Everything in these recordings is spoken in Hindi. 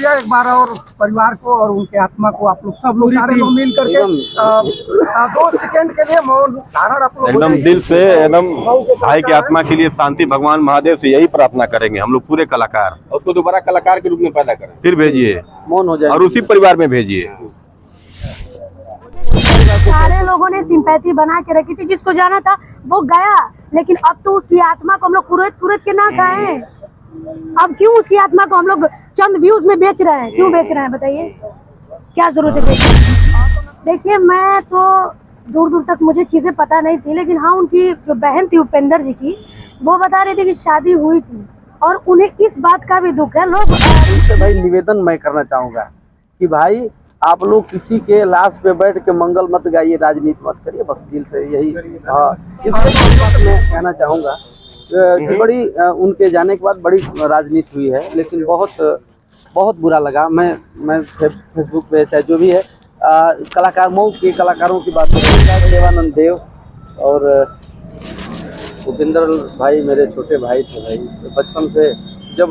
भैया एक बार और परिवार को और उनके आत्मा को आप लोग सब लोग सारे लोग मिल करके 2 सेकंड के लिए मौन धारण आप लोग एकदम दिल से एकदम भाई की आत्मा के लिए शांति भगवान महादेव से यही प्रार्थना करेंगे हम लोग पूरे कलाकार। उसको दोबारा कलाकार के रूप में पैदा करें, फिर भेजिए मौन हो जाए और उसी परिवार में भेजिए। सारे लोगों ने सिंपैथी बना के रखी थी, जिसको जाना था वो गया, लेकिन अब तो उसकी आत्मा को हम लोग कुरेद के ना खाएं। अब क्यों उसकी आत्मा को हम लोग चंद व्यूज में बेच रहे हैं? क्यों बेच रहे हैं बताइए, क्या जरूरत है बेचने की? देखिए मैं तो दूर दूर तक मुझे चीजें पता नहीं थी, लेकिन हाँ उनकी जो बहन थी उपेंद्र जी की, वो बता रही थी कि शादी हुई थी और उन्हें इस बात का भी दुख है। लोग भाई निवेदन मैं करना चाहूंगा कि भाई आप लोग किसी के लाश पे बैठ के मंगल मत गाइए, राजनीति मत करिए, बस दिल से यही इसके बात मैं कहना चाहूंगा कि बड़ी उनके जाने के बाद बड़ी राजनीति हुई है, लेकिन बहुत बुरा लगा। मैं फेसबुक पे चाहे जो भी है कलाकार मऊ के कलाकारों की बात करूँ, देवानंद देव और उपेंद्र भाई मेरे छोटे भाई थे भाई। बचपन से जब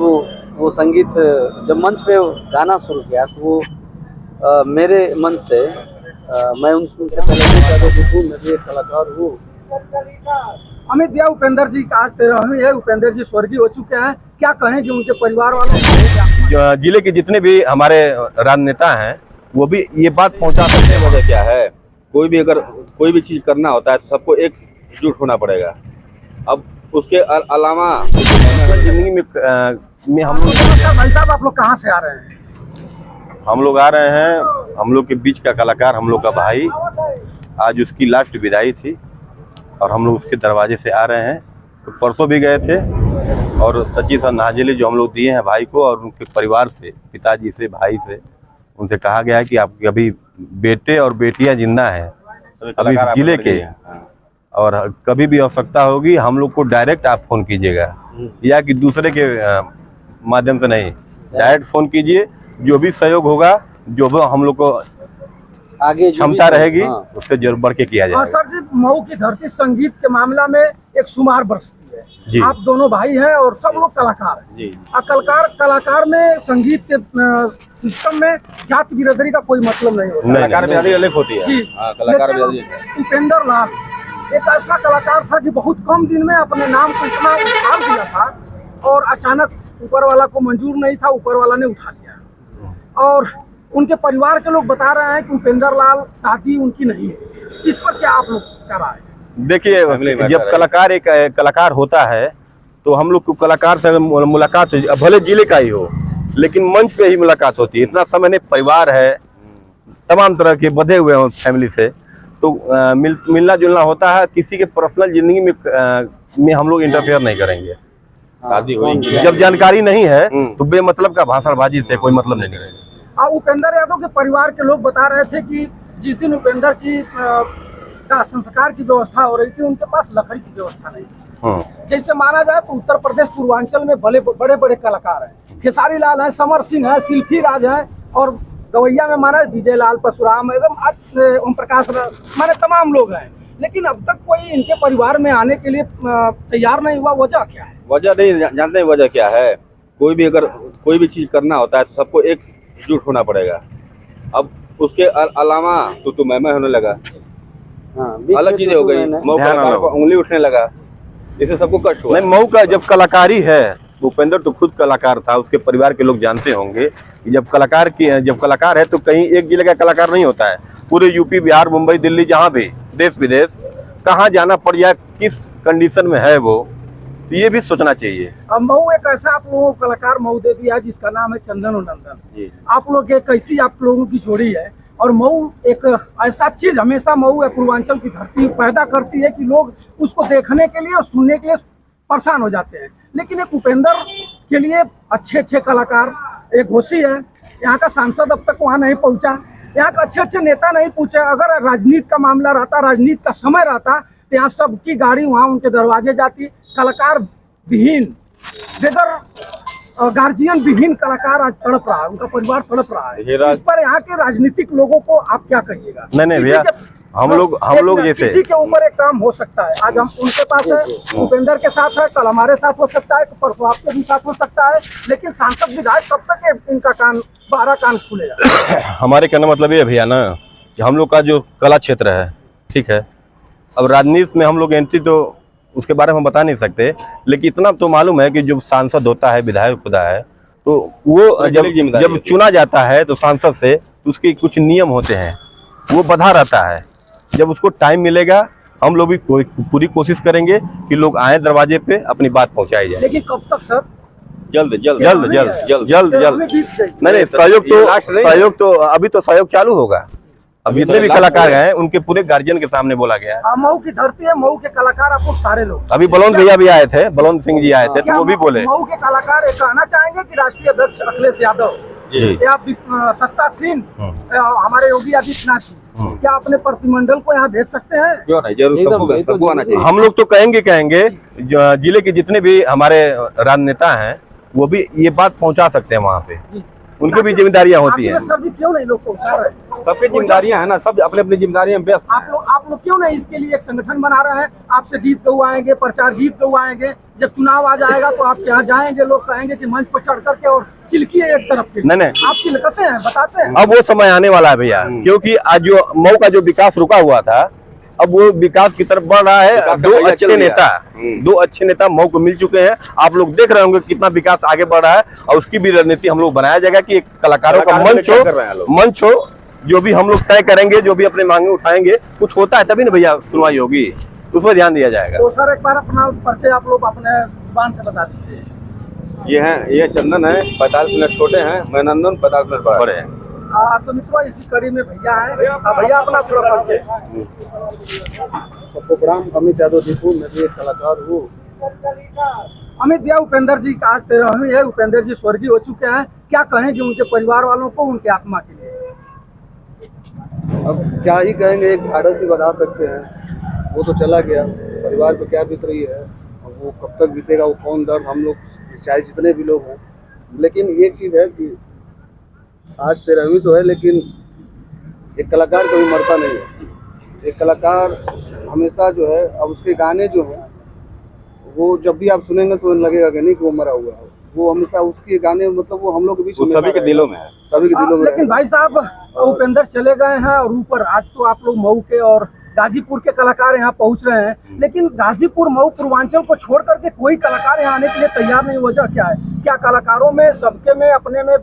वो संगीत जब मंच पे गाना शुरू किया तो वो मेरे मन से मैं उनसे पहले मैं भी एक कलाकार हूँ। अमित भैया उपेंद्र जी का आज 13वीं है, उपेंद्र जी स्वर्गीय हो चुके हैं, क्या कहेंगे उनके परिवार वालों? जिले के जितने भी हमारे राजनेता हैं वो भी ये बात पहुंचा सकते हैं। वजह क्या है, कोई भी अगर कोई भी चीज करना होता है तो सबको एकजुट होना पड़ेगा। अब उसके अलावा जिंदगी में हम लोग भाई साहब आप लोग कहाँ से आ रहे हैं? हम लोग आ रहे हैं, हम लोग के बीच का कलाकार, हम लोग का भाई, आज उसकी लास्ट विदाई थी और हम लोग उसके दरवाजे से आ रहे हैं। तो परसों भी गए थे और सच्ची श्रद्धांजलि जो हम लोग दिए हैं भाई को और उनके परिवार से, पिताजी से, भाई से, उनसे कहा गया है कि आपके अभी बेटे और बेटियां जिंदा हैं अभी इस जिले के, और कभी भी आवश्यकता होगी हम लोग को डायरेक्ट आप फोन कीजिएगा या कि दूसरे के माध्यम से नहीं, डायरेक्ट फोन कीजिए। जो भी सहयोग होगा, जो भी हम लोग को आगे क्षमता रहेगी उससे जरूर बढ़ के किया जाएगा। सर जी मऊ की धरती संगीत के मामला में एक शुमार बरसती है। आप दोनों भाई हैं और सब लोग कलाकार हैं। कलाकार में संगीत के सिस्टम में जात बिरादरी का कोई मतलब नहीं होता। कलाकार बिरादरी अलग होती है जी, कलाकार बिरादरी। उपेंद्र लाल एक ऐसा कलाकार था कि बहुत कम दिन में अपने नाम को इतना उछाल दिया था और अचानक ऊपर वाला को मंजूर नहीं था, ऊपर वाला ने उठा लिया। और उनके परिवार के लोग बता रहे हैं कि उपेंद्र लाल शादी उनकी नहीं है। इस पर क्या आप लोग क्या राय है? देखिए जब कलाकार एक कलाकार होता है तो हम लोग को कलाकार से मुलाकात भले जिले का ही हो लेकिन मंच पे ही मुलाकात होती है। इतना समय नहीं, परिवार है, तमाम तरह के बधे हुए हों फैमिली से, तो मिलना जुलना होता है। किसी के पर्सनल जिंदगी में हम लोग इंटरफेयर नहीं करेंगे। शादी हुई जब जानकारी नहीं है तो बेमतलब का भाषणबाजी से कोई मतलब नहीं है। उपेंद्र यादव के परिवार के लोग बता रहे थे कि जिस दिन उपेंद्र की का संस्कार की व्यवस्था हो रही थी उनके पास लकड़ी की व्यवस्था नहीं थी। जैसे माना जाए तो उत्तर प्रदेश पूर्वांचल में बड़े बड़े कलाकार हैं, खेसारी लाल है, समर सिंह है, शिल्पी राज है, और गवैया में माना विजय लाल परशुराम, एकदम ओम प्रकाश, माने तमाम लोग हैं, लेकिन अब तक कोई इनके परिवार में आने के लिए तैयार नहीं हुआ। वजह क्या है? वजह नहीं जानते हैं वजह क्या है। कोई भी अगर कोई भी चीज करना होता है तो सबको एकजुट होना पड़ेगा। अब उसके अलावा तो मैं होने लगा, अलग चीजें हो गई, मऊ कलाकार को उंगली उठने लगा, इससे सबको कष्ट हुआ। नहीं, मऊ का जब कलाकारी है, उपेंद्र तो खुद कलाकार था, उसके परिवार के लोग जानते होंगे कि जब कलाकार है तो कहीं एक जिले का कलाकार नहीं होता है। पूरे यूपी, बिहार, मुंबई, दिल्ली, जहाँ भी देश विदेश कहाँ जाना पड़ जाए, किस कंडीशन में है वो, तो ये भी सोचना चाहिए। अब मऊ एक ऐसा आप लोगों को कलाकार मऊ दे दिया जिसका नाम है चंदन और नंदन। आप लोग एक कैसी आप लोगों की जोड़ी है, और मऊ एक ऐसा चीज हमेशा मऊ या पूर्वांचल की धरती पैदा करती है कि लोग उसको देखने के लिए और सुनने के लिए परेशान हो जाते हैं। लेकिन एक उपेंद्र के लिए अच्छे कलाकार, एक घोषी है, यहाँ का सांसद अब तक वहाँ नहीं पहुँचा, यहाँ का अच्छे नेता नहीं पूछे। अगर राजनीति का मामला रहता, राजनीति का समय रहता, तो यहाँ सबकी गाड़ी वहाँ उनके दरवाजे जाती। कलाकार विहीन, बेगर गार्जियन विहीन कलाकार आज तड़प रहा है, उनका परिवार तड़प रहा है। इस पर यहाँ के राजनीतिक लोगों को आप क्या कहिएगा? नहीं भैया, हम लोग लेकिन जैसे किसी के ऊपर एक काम हो सकता है, आज हम उनके पास है, उपेंद्र के साथ है, कल हमारे साथ हो सकता है, परसों आपके भी साथ हो सकता है, लेकिन सांसद विधायक कब तक इनका कान 12 कान खुलेगा? हमारे कहने का मतलब ये भैया ना कि हम लोग का जो कला क्षेत्र है, ठीक है, अब राजनीति में हम लोग एंट्री तो उसके बारे में हम बता नहीं सकते, लेकिन इतना तो मालूम है कि जो सांसद होता है, विधायक होता है, तो वो जब चुना जाता है तो सांसद से, तो उसके कुछ नियम होते हैं, वो बधा रहता है। जब उसको टाइम मिलेगा हम लोग भी पूरी कोशिश करेंगे कि लोग आए दरवाजे पे, अपनी बात पहुंचाई जाए। लेकिन कब तक सर? जल्द नहीं, सहयोग तो अभी तो सहयोग चालू होगा। अब जितने भी कलाकार हैं उनके पूरे गार्जियन के सामने बोला गया है। मऊ की धरती है, मऊ के कलाकार आपको सारे लोग, अभी बलवंत भैया भी आए थे, बलवंत सिंह जी आए थे, तो वो भी बोले। मऊ के कलाकार ये कहना चाहेंगे कि राष्ट्रीय अध्यक्ष अखिलेश यादव या सत्तासीन हमारे योगी आदित्यनाथ जी क्या अपने प्रतिमंडल को यहाँ भेज सकते हैं? क्यों नहीं, जरूर, सबको आना चाहिए। हम लोग तो कहेंगे जिले के जितने भी हमारे राजनेता हैं वो भी ये बात पहुंचा सकते हैं वहाँ पे, उनकी भी जिम्मेदारियां होती है। सर जी क्यों नहीं लोग पहुंचा रहे? सबकी जिम्मेदारियां है ना, सब अपने अपनी जिम्मेदारियां व्यस्त। आप लोग क्यों नहीं इसके लिए एक संगठन बना रहे हैं? आपसे गीत गवाएंगे, प्रचार गीत गवाएंगे, जब चुनाव आ जाएगा तो आपके यहाँ जाएंगे, लोग कहेंगे कि मंच पर चढ़ करके और चिल्किए एक तरफ के। नहीं, आप चिल्कते हैं, बताते हैं। अब वो समय आने वाला है भैया, क्योंकि आज जो मऊ का जो विकास रुका हुआ था, अब वो विकास की तरफ बढ़ रहा है। दो अच्छे नेता मऊ को मिल चुके हैं। आप लोग देख रहे होंगे कितना विकास आगे बढ़ रहा है, और उसकी भी रणनीति हम लोग बनाया जाएगा कि एक कलाकारों का मंच हो, जो भी हम लोग तय करेंगे, जो भी अपने मांगे उठाएंगे, कुछ होता है तभी ना भैया सुनवाई होगी, उस पर ध्यान दिया जाएगा। तो सर एक बार अपना परिचय आप लोग अपने जुबान से बता दीजिए। ये चंदन है, 45 मिनट छोटे हैं, मैं नंदन 50 मिनट बड़े हैं। तो मित्रों इसी कड़ी में भैया है, भैया अपना थोड़ा परिचय। सबको प्रणाम, अमित यादव दीपू, मैं भी एक कलाकार हूँ। अमित भैया, उपेंद्र जी का आज 13वीं है, उपेंद्र जी स्वर्गीय हो चुके हैं, क्या कहेंगे उनके परिवार वालों को, उनके आत्मा के लिए? अब क्या ही कहेंगे, एक ढाढ़स ही बता सकते हैं, वो तो चला गया, परिवार पे क्या बीत रही है, वो कब तक बीतेगा, वो कौन दर्द हम लोग चाहे जितने भी लोग हैं। लेकिन एक चीज़ है कि आज 13वीं तो है, लेकिन एक कलाकार कभी मरता नहीं है। एक कलाकार हमेशा जो है, अब उसके गाने जो हैं वो जब भी आप सुनेंगे तो लगेगा कि नहीं कि वो मरा हुआ है। वो हमेशा उसके गाने, मतलब वो हम लोग के बीच में सभी के दिलों में है, सभी के दिलों में। लेकिन भाई साहब उपेंद्र चले गए हैं, और ऊपर आज तो आप लोग मऊ के और गाजीपुर के कलाकार यहाँ पहुँच रहे हैं, लेकिन गाजीपुर, मऊ, पूर्वांचल को छोड़ करके कोई कलाकार यहाँ आने के लिए तैयार नहीं। वजह क्या है? क्या कलाकारों में, सबके में, अपने में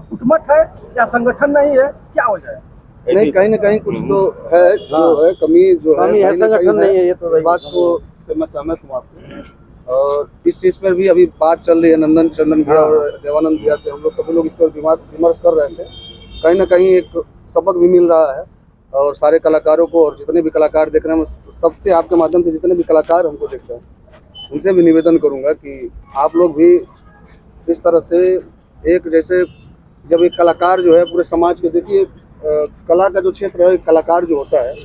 फुटमट है, या संगठन नहीं है, क्या वजह है? नहीं, कहीं ना कहीं कुछ तो है, जो है कमी, जो है संगठन नहीं है। ये तो बात को से मैं सहमत हूँ आपको, और इस चीज़ पर भी अभी बात चल रही है। नंदन, चंदन भैया और देवानंद भैया से हम लोग सभी लोग इस पर विमर्श कर रहे थे। कहीं ना कहीं एक सबक भी मिल रहा है, और सारे कलाकारों को, और जितने भी कलाकार देख रहे हैं, सबसे आपके माध्यम से जितने भी कलाकार हमको देख रहे हैं, उनसे भी निवेदन करूंगा कि आप लोग भी इस तरह से एक, जैसे जब एक कलाकार जो है पूरे समाज के, देखिए कला का जो क्षेत्र है, कलाकार जो होता है,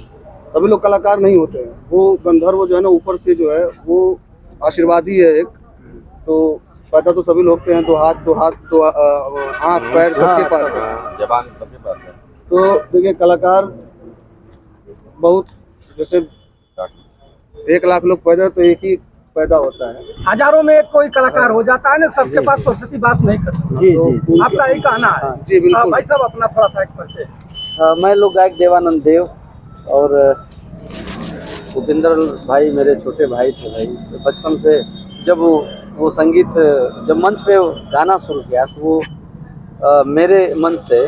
सभी लोग कलाकार नहीं होते हैं। वो गंधर्व जो है ना, ऊपर से जो है वो आशीर्वाद ही है एक। तो पैदा तो सभी लोग के हैं, तो हाथ तो आँख पैर सबके पास है, जबान सबके पास है। तो देखिए कलाकार बहुत, जैसे 1 लाख लोग पैदा तो एक ही पैदा होता है, हजारों में एक कोई कलाकार हो जाता है ना, सबके पास सरस्वती बास नहीं करती। जी तो आपका यही कहना है? जी बिल्कुल। भाई साहब अपना थोड़ा सा एक परिचय। मैं लोग गायक देवानंद देव, और उपेंद्र भाई मेरे छोटे भाई थे। भाई बचपन से जब वो संगीत, जब मंच पे गाना शुरू किया, तो वो मेरे मन से,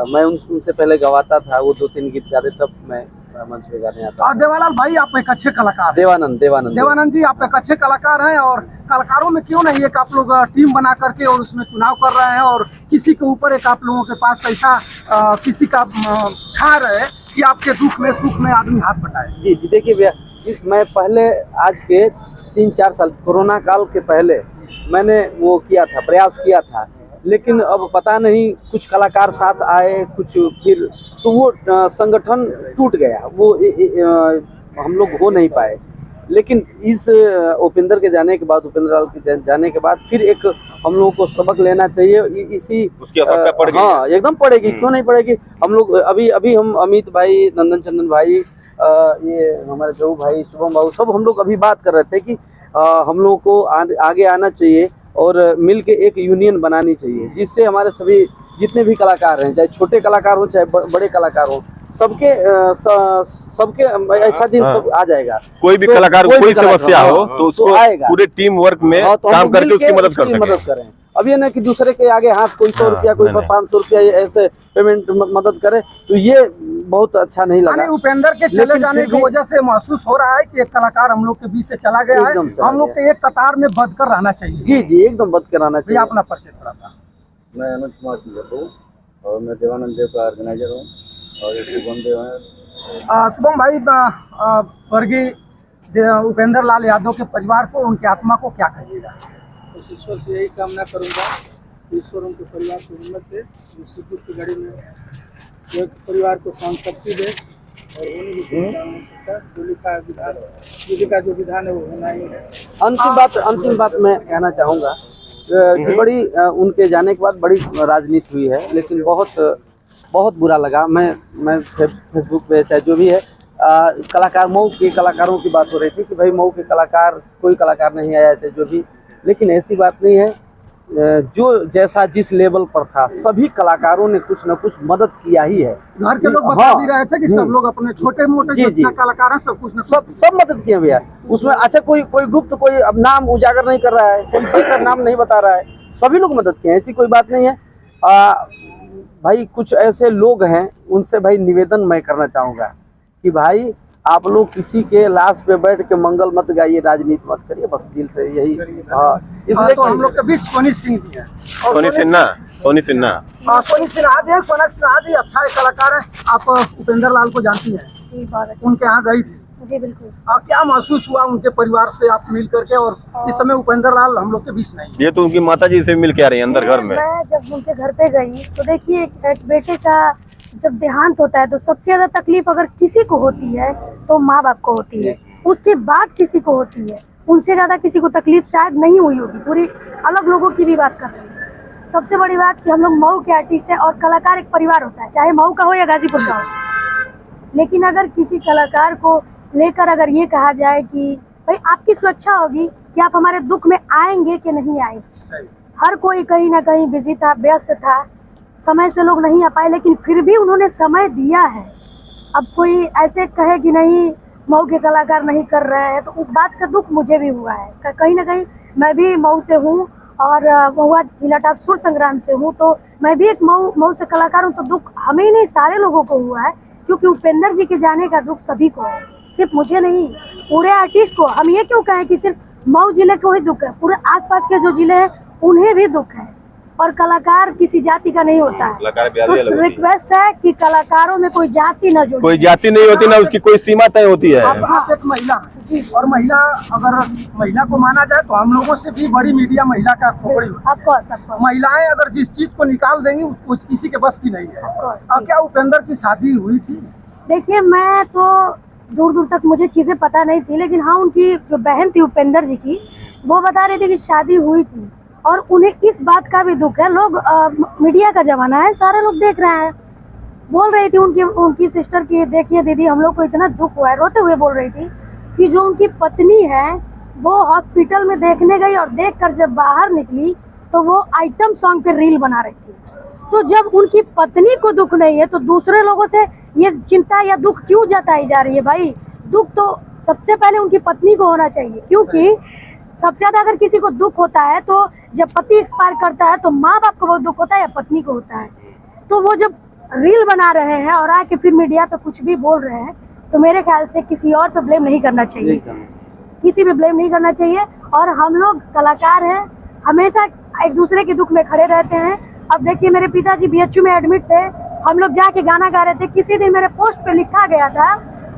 मैं उनसे पहले गवाता था, वो 2-3 गीत गाते, तब मैं मंच पे गाने आता। और देवालाल भाई आप एक अच्छे कलाकार हैं। देवानंद जी आप एक अच्छे कलाकार हैं, और कलाकारों में क्यों नहीं एक आप लोग टीम बना करके और उसमें चुनाव कर रहे हैं, और किसी के ऊपर एक आप लोगों के पास ऐसा किसी का छार है कि आपके दुख में सुख में आदमी हाथ बटाए। जी देखिए भैया, मैं पहले, आज के 3-4 साल कोरोना काल के पहले मैंने वो किया था, प्रयास किया था, लेकिन अब पता नहीं कुछ कलाकार साथ आए, कुछ फिर तो वो संगठन टूट गया, वो हम लोग हो नहीं पाए। लेकिन इस उपेंद्र के जाने के बाद, उपेंद्र लाल के जाने के बाद फिर एक हम लोगों को सबक लेना चाहिए। इसी उसकी आवश्यकता पड़ेगी। हाँ एकदम पड़ेगी, क्यों नहीं पड़ेगी। हम लोग अभी हम अमित भाई, नंदन चंदन भाई, ये हमारे जऊ भाई, शुभम भाई, सब हम लोग अभी बात कर रहे थे कि हम लोगों को आगे आना चाहिए और मिल के एक यूनियन बनानी चाहिए, जिससे हमारे सभी जितने भी कलाकार हैं, चाहे छोटे कलाकार हो चाहे बड़े कलाकार हो, सबके ऐसा दिन सब आ जाएगा। कोई भी कलाकार कोई समस्या हो तो उसको आएगा, पूरे टीम वर्क में तो काम करके उसकी मदद कर मदद सकें। करें। अब ये ना कि दूसरे के आगे हाथ कोई 100 रुपया, कोई 500 रुपया ऐसे पेमेंट मदद करे, तो ये बहुत अच्छा नहीं लगा। उपेंद्र के चले जाने की वजह से महसूस हो रहा है कि एक कलाकार हम लोग के बीच से चला गया है। हम लोग के एक कतार में बंध कर रहना चाहिए। जी जी एकदम बंद कराना चाहिए। अपना परिचय थोड़ा सा। मैं अनंत कुमार सिंह हूँ और मैं देवानंद देव का ऑर्गेनाइजर हूँ और एक शुभम देव है। शुभम भाई, स्वर्गीय उपेंद्र लाल यादव के परिवार को, उनकी आत्मा को क्या कहिएगा? ईश्वर से यही कामना करूंगा कि ईश्वर उनके परिवार को हिम्मत दे, इस दुख की घड़ी में एक परिवार को सहन शक्ति दे और उन्हें भी हो सकता है। जो लिखा है विधान, विधि का जो विधान है वो होना ही है। अंतिम बात मैं कहना चाहूँगा कि बड़ी उनके जाने के बाद बड़ी राजनीति हुई है, लेकिन बहुत बुरा लगा। मैं फेसबुक पे चाहे जो भी है, कलाकार मऊ के कलाकारों की बात हो रही थी कि भाई मऊ के कलाकार, कोई कलाकार नहीं आया थे जो भी, लेकिन ऐसी बात नहीं है। जो जैसा जिस लेवल पर था, सभी कलाकारों ने कुछ न कुछ मदद किया ही है। घर के लोग बता भी रहे थे कि सब लोग अपने छोटे मोटे जितना कलाकार हैं सब कुछ सब मदद किए भैया उसमें। अच्छा कोई गुप्त, कोई अब नाम उजागर नहीं कर रहा है, कोई नाम नहीं बता रहा है, सभी लोग मदद किए, ऐसी कोई बात नहीं है। भाई कुछ ऐसे लोग हैं, उनसे भाई निवेदन मैं करना चाहूँगा कि भाई आप लोग किसी के लाश पे बैठ के मंगल मत गाइए, राजनीति मत करिए, बस दिल से यही। हाँ इसलिए तो हम लोग के बीच सोनी सिंह जी हैं। सोनी सिन्हा सोनी सिन्हा जी हैं। सोना सिन्हा जी अच्छा एक कलाकार है। आप उपेंद्र लाल को जानती हैं? जी बहुत अच्छा। उनके यहाँ गई थी? जी बिल्कुल। क्या महसूस हुआ उनके परिवार से आप मिल करके? और इस समय उपेंद्र लाल हम लोग के बीच नहीं। ये तो उनकी माता जी से मिल के आ रही है अंदर घर में। मैं जब उनके घर पे गई तो देखिए, एक बेटे का जब देहांत होता है तो सबसे ज्यादा तकलीफ अगर किसी को होती है तो माँ बाप को होती है, उसके बाद किसी को होती है। उनसे ज्यादा किसी को तकलीफ शायद नहीं हुई होगी। पूरी अलग लोगों की भी बात कर रही है। सबसे बड़ी बात कि हम लोग मऊ के आर्टिस्ट हैं और कलाकार एक परिवार होता है, चाहे मऊ का हो या गाजीपुर का हो। लेकिन अगर किसी कलाकार को लेकर अगर ये कहा जाए कि भाई आपकी सुरक्षा होगी कि आप हमारे दुख में आएंगे कि नहीं आएंगे, हर कोई कहीं ना कहीं बिजी था, व्यस्त था, समय से लोग नहीं आ पाए, लेकिन फिर भी उन्होंने समय दिया है। अब कोई ऐसे कहे कि नहीं मऊ के कलाकार नहीं कर रहे हैं, तो उस बात से दुख मुझे भी हुआ है। कहीं ना कहीं मैं भी मऊ से हूँ और महुआ जिला टॉप सुर संग्राम से हूँ, तो मैं भी एक मऊ से कलाकार हूँ। तो दुख हमें ही नहीं, सारे लोगों को हुआ है, क्योंकि उपेंद्र जी के जाने का दुख सभी को है, सिर्फ मुझे नहीं, पूरे आर्टिस्ट को। हम ये क्यों कहें कि सिर्फ मऊ जिले को ही दुख है, पूरे आसपास के जो जिले हैं उन्हें भी दुख है। और कलाकार किसी जाति का नहीं होता है। तो रिक्वेस्ट है कि कलाकारों में कोई जाति न जुड़े, कोई जाति नहीं होती ना, उसकी कोई सीमा तय होती है। आप एक महिला हैं और महिला, अगर महिला को माना जाए तो हम लोगों से भी बड़ी मीडिया महिला का खोपड़ी है। महिलाएं अगर जिस चीज को निकाल देंगी वो किसी के बस की नहीं है। क्या उपेंद्र की शादी हुई थी? देखिए मैं तो दूर दूर तक मुझे चीजें पता नहीं थी, लेकिन हाँ उनकी जो बहन थी उपेंद्र जी की, वो बता रही थी कि शादी हुई थी। और उन्हें इस बात का भी दुख है, लोग मीडिया का जमाना है, सारे लोग देख रहे हैं। बोल रही थी उनकी सिस्टर की, देखिए दीदी हम लोग को इतना दुख हुआ है, रोते हुए बोल रही थी कि जो उनकी पत्नी है वो हॉस्पिटल में देखने गई और देखकर जब बाहर निकली तो वो आइटम सॉन्ग पे रील बना रही थी। तो जब उनकी पत्नी को दुख नहीं है तो दूसरे लोगों से ये चिंता या दुख क्यों जताई जा रही है? भाई दुख तो सबसे पहले उनकी पत्नी को होना चाहिए, क्योंकि सबसे ज्यादा अगर किसी को दुख होता है तो जब पति एक्सपायर करता है तो माँ बाप को बहुत दुख होता है या पत्नी को होता है। तो वो जब रील बना रहे हैं और आके फिर मीडिया पे कुछ भी बोल रहे हैं, तो मेरे ख्याल से किसी और पे ब्लेम नहीं करना चाहिए, किसी पे ब्लेम नहीं करना चाहिए। और हम लोग कलाकार हैं, हमेशा एक दूसरे के दुख में खड़े रहते हैं। अब देखिए मेरे पिताजी BHU में एडमिट थे, हम लोग जाके गाना गा रहे थे, किसी दिन मेरे पोस्ट पे लिखा गया था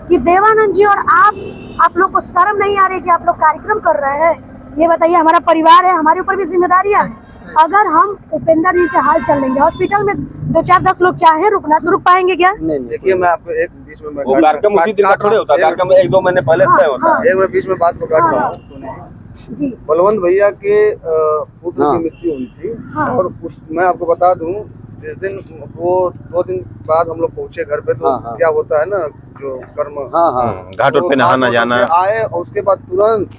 कि देवानंद जी और आप लोग को शर्म नहीं आ रही कि आप लोग कार्यक्रम कर रहे हैं? ये बताइए, हमारा परिवार है, हमारे ऊपर भी जिम्मेदारियां हैं। अगर हम उपेंद्र जी से हाल चल लेंगे, हॉस्पिटल में 2-4-10 लोग चाहे रुकना तो रुक पाएंगे क्या? देखिए मैं आपको एक बीच में वो कार्यक्रम उसी दिन का थोड़े होता है, कार्यक्रम 1-2 महीने पहले तय होता है। एक मैं बीच में बात को काट रहा हूँ, सुनिए। जी बलवंत भैया के पुत्र की मृत्यु हुई थी हाँ। और मैं आपको बता दूं, जिस दिन वो 2 दिन बाद हम लोग पहुंचे घर पे तो हाँ। क्या होता है ना, जो कर्म घाट पे नहाना जाना आए और उसके बाद तुरंत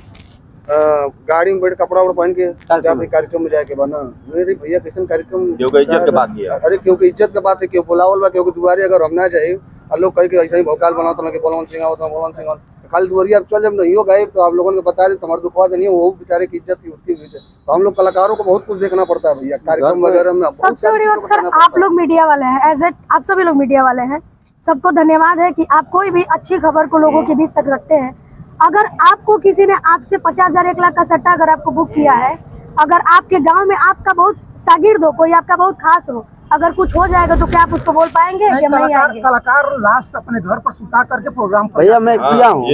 गाड़ी में बैठ कपड़ा पहन के जाते कार्यक्रम में जाके बना। मेरे भैया किशन कार्यक्रम क्योंकि इज्जत की बात किया। अरे क्योंकि इज्जत की बात है, क्यों बुलावल क्योंकि दुआरे अगर हम ना जाए और लोग कहे कि ऐसा ही भोकाल बनाओ तो बलवंत सिंह आवत बलवंत सिंह खाली दुआरिया चल जब नहीं हो गए तो आप लोगों ने बता दें तुम्हारे दुखवा नहीं वो बेचारे की इज्जत थी उसकी वजह से। तो हम लोग कलाकारों को बहुत कुछ देखना पड़ता है भैया, कार्यक्रम वगैरह में सबसे बड़ी बात सर, आप लोग मीडिया वाले हैं, एज ए आप सभी लोग मीडिया वाले हैं, सबको धन्यवाद है कि आप कोई भी अच्छी खबर को लोगों के बीच तक रखते हैं। अगर आपको किसी ने आपसे 50,000 1 लाख का सट्टा अगर आपको बुक किया है, अगर आपके गांव में आपका बहुत शागिर्द हो, कोई आपका बहुत खास हो, अगर कुछ हो जाएगा तो क्या आप उसको बोल पाएंगे कि नहीं आएंगे? कलाकार लास्ट अपने घर पर सुता करके प्रोग्राम भैया मैं किया हूँ,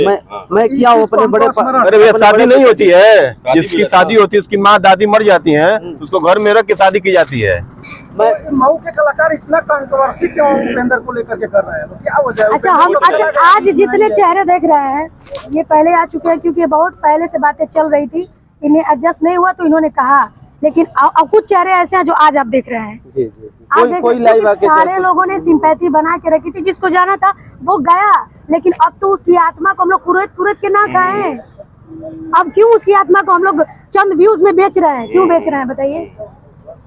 मैं किया हूँ अपने बड़े अरे भैया शादी नहीं होती है, जिसकी शादी होती है उसकी माँ दादी मर जाती हैं, उसको घर में रख के शादी की जाती है। मऊ के कलाकार इतना कंट्रोवर्सी क्यों उपेंद्र को लेकर के कर रहे हैं, तो क्या वजह है? अच्छा हम आज जितने चेहरे देख रहे हैं ये पहले आ चुके हैं, क्योंकि बहुत पहले से बातें चल रही थी, इन्हें एडजस्ट नहीं हुआ तो इन्होंने कहा, लेकिन अब कुछ चेहरे ऐसे हैं जो आज आप देख रहे हैं। जी जी आप देख रहे हैं कि सारे लोगों ने सिंपैथी बना के रखी थी, जिसको जाना था वो गया, लेकिन अब तो उसकी आत्मा को हम लोग कुरेद के ना खाए हैं। अब क्यों उसकी आत्मा को हम लोग चंद व्यूज में बेच रहे हैं, क्यों बेच रहे हैं बताइए,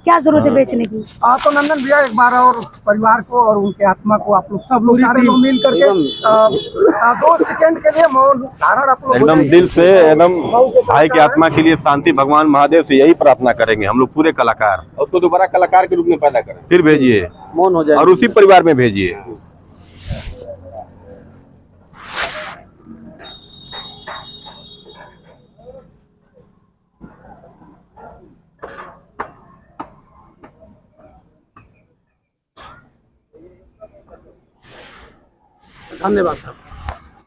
क्या जरूरत है बेचने की? तो नंदन भैया एक बार और परिवार को और उनके आत्मा को आप लोग सब लोग सारे लोग मिल करके 2 सेकंड के लिए मौन धारण आप लोग एकदम दिल से एकदम भाई की आत्मा के लिए शांति भगवान महादेव से यही प्रार्थना करेंगे हम लोग पूरे कलाकार, और उसको दोबारा कलाकार के रूप में पैदा करें। फिर भेजिए मौन हो जाए और उसी परिवार में भेजिए। धन्यवाद।